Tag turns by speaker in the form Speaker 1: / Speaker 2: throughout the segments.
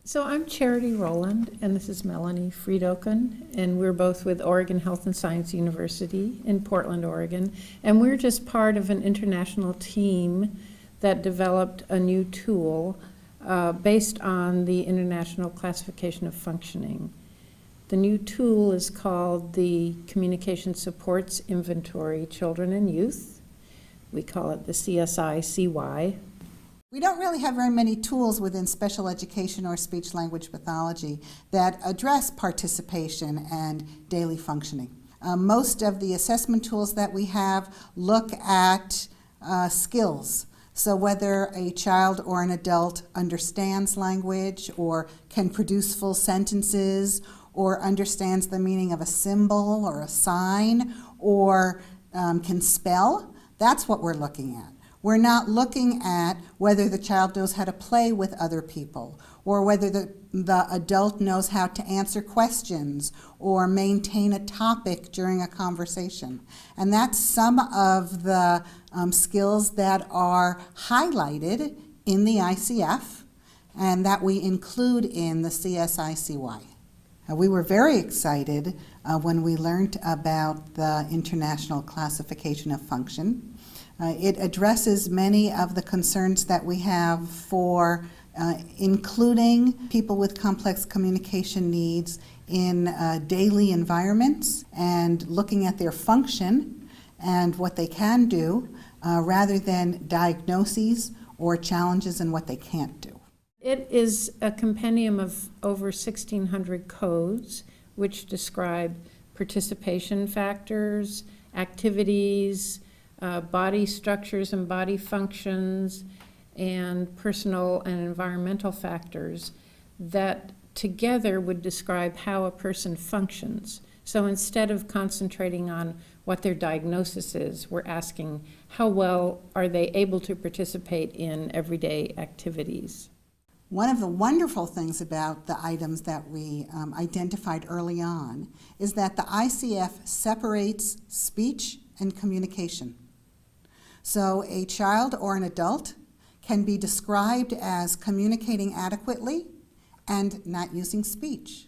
Speaker 1: So I'm Charity Rowland, and this is Melanie Friedoken, and we're both with Oregon Health and Science University in Portland, Oregon, and we're just part of an international team that developed a new tool based on the International Classification of Functioning. The new tool is called the Communication Supports Inventory Children and Youth. We call it the CSI-CY.
Speaker 2: We don't really have very many tools within special education or speech-language pathology that address participation and daily functioning. Most of the assessment tools that we have look at skills. So whether a child or an adult understands language or can produce full sentences or understands the meaning of a symbol or a sign or can spell, that's what we're looking at. We're not looking at whether the child knows how to play with other people or whether the adult knows how to answer questions or maintain a topic during a conversation. And that's some of the skills that are highlighted in the ICF and that we include in the CSI-CY. We were very excited when we learned about the International Classification of Function. It addresses many of the concerns that we have for including people with complex communication needs in daily environments and looking at their function and what they can do rather than diagnoses or challenges in what they can't do.
Speaker 1: It is a compendium of over 1,600 codes which describe participation factors, activities, body structures and body functions, and personal and environmental factors that together would describe how a person functions. So instead of concentrating on what their diagnosis is, we're asking how well are they able to participate in everyday activities.
Speaker 2: One of the wonderful things about the items that we identified early on is that the ICF separates speech and communication. So a child or an adult can be described as communicating adequately and not using speech.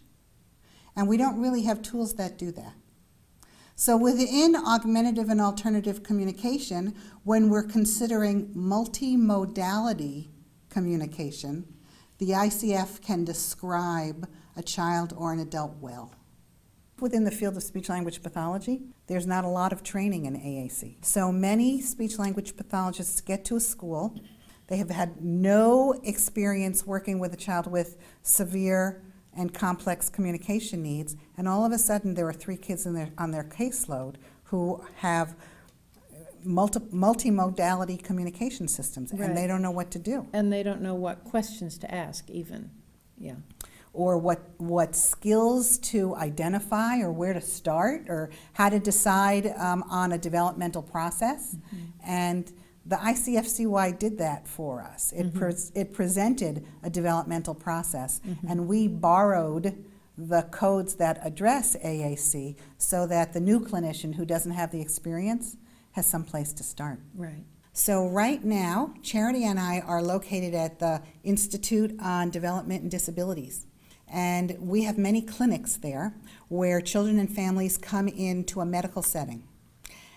Speaker 2: And we don't really have tools that do that. So within augmentative and alternative communication, when we're considering multimodality communication, the ICF can describe a child or an adult well. Within the field of speech-language pathology, there's not a lot of training in AAC. So many speech-language pathologists get to a school. They have had no experience working with a child with severe and complex communication needs, and all of a sudden there are 3 kids on their caseload who have multimodality communication systems,
Speaker 1: Right.
Speaker 2: and they don't know what to do.
Speaker 1: And they don't know what questions to ask even, yeah.
Speaker 2: Or what skills to identify or where to start or how to decide on a developmental process. Mm-hmm. And the ICF-CY did that for us. It presented a developmental process, and we borrowed the codes that address AAC so that the new clinician who doesn't have the experience has some place to start.
Speaker 1: Right.
Speaker 2: So right now, Charity and I are located at the Institute on Development and Disabilities. And we have many clinics there where children and families come into a medical setting.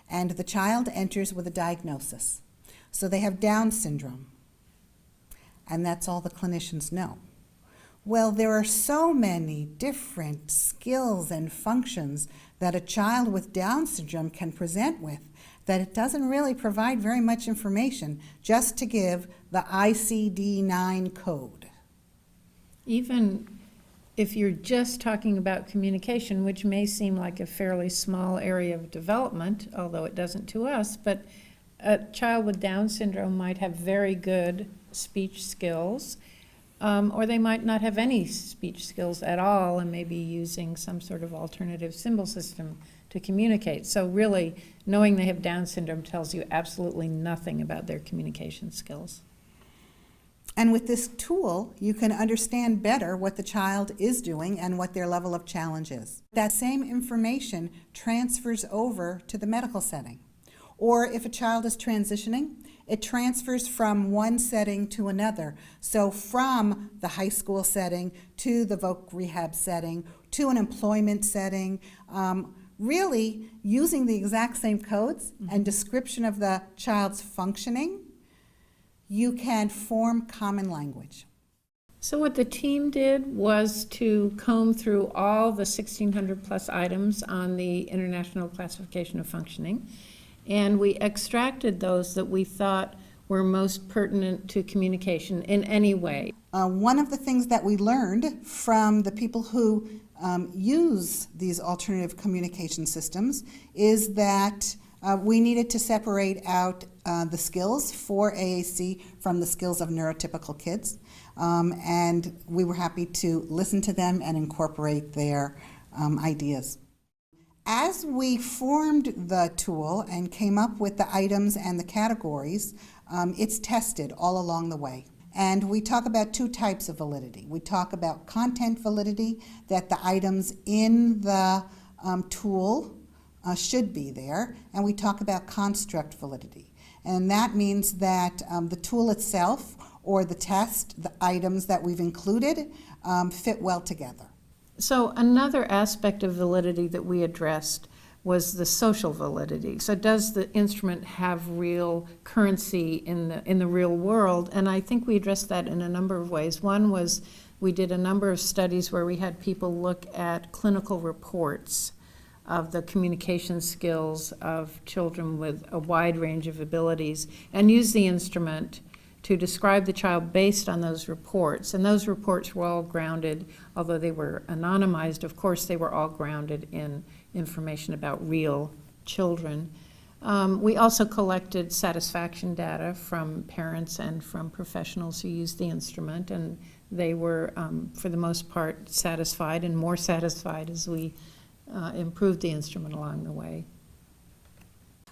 Speaker 2: And the child enters with a diagnosis. So they have Down syndrome. And that's all the clinicians know. Well, there are so many different skills and functions that a child with Down syndrome can present with that it doesn't really provide very much information just to give the ICD-9 code.
Speaker 1: Even if you're just talking about communication, which may seem like a fairly small area of development, although it doesn't to us, but a child with Down syndrome might have very good speech skills, or they might not have any speech skills at all and may be using some sort of alternative symbol system to communicate. So really, knowing they have Down syndrome tells you absolutely nothing about their communication skills.
Speaker 2: And with this tool, you can understand better what the child is doing and what their level of challenge is. That same information transfers over to the medical setting. Or if a child is transitioning, it transfers from one setting to another. So from the high school setting to the voc rehab setting to an employment setting, really using the exact same codes and description of the child's functioning, you can form common language.
Speaker 1: So what the team did was to comb through all the 1,600 plus items on the International Classification of Functioning, and we extracted those that we thought were most pertinent to communication in any way.
Speaker 2: One of the things that we learned from the people who use these alternative communication systems is that we needed to separate out the skills for AAC from the skills of neurotypical kids. And we were happy to listen to them and incorporate their ideas. As we formed the tool and came up with the items and the categories, it's tested all along the way. And we talk about two types of validity. We talk about content validity, that the items in the tool should be there, and we talk about construct validity. And that means that the tool itself or the test, the items that we've included, fit well together.
Speaker 1: So another aspect of validity that we addressed was the social validity. So does the instrument have real currency in the real world? And I think we addressed that in a number of ways. One was we did a number of studies where we had people look at clinical reports of the communication skills of children with a wide range of abilities and use the instrument to describe the child based on those reports. And those reports were all grounded, although they were anonymized, of course, they were all grounded in information about real children. We also collected satisfaction data from parents and from professionals who used the instrument, and they were, for the most part, satisfied and more satisfied as we improved the instrument along the way.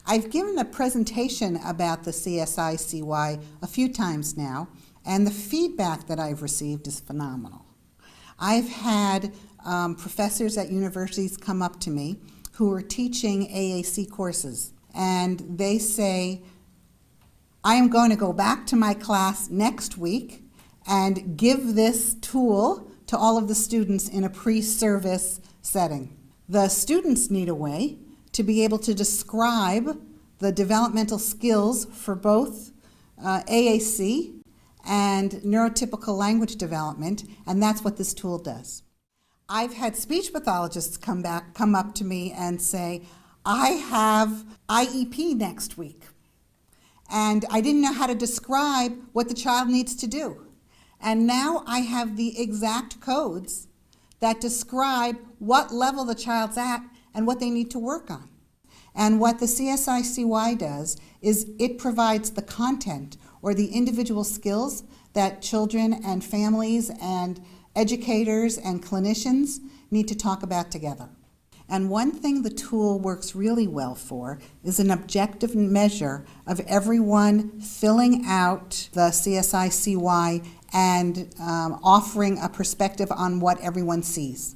Speaker 2: I've given a presentation about the CSI-CY a few times now, and the feedback that I've received is phenomenal. I've had professors at universities come up to me who are teaching AAC courses, and they say, I am going to go back to my class next week and give this tool to all of the students in a pre-service setting. The students need a way to be able to describe the developmental skills for both AAC and neurotypical language development, and that's what this tool does. I've had speech pathologists come up to me and say, I have IEP next week, and I didn't know how to describe what the child needs to do. And now I have the exact codes that describe what level the child's at and what they need to work on. And what the CSI-CY does is it provides the content or the individual skills that children and families and educators and clinicians need to talk about together. And one thing the tool works really well for is an objective measure of everyone filling out the CSI-CY and offering a perspective on what everyone sees.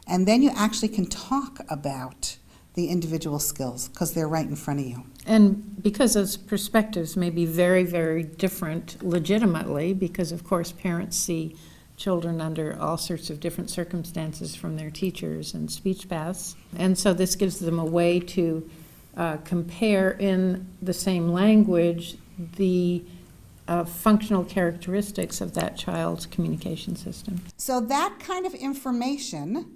Speaker 2: And then you actually can talk about the individual skills because they're right in front of you.
Speaker 1: And because those perspectives may be very, very different legitimately, because of course parents see children under all sorts of different circumstances from their teachers and speech paths. And so this gives them a way to compare in the same language the functional characteristics of that child's communication system.
Speaker 2: So that kind of information,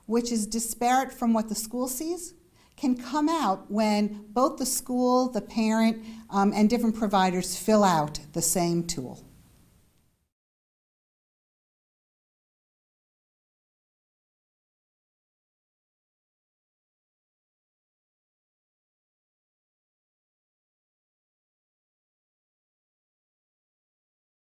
Speaker 2: which is disparate from what the school sees, can come out when both the school, the parent, and different providers fill out the same tool.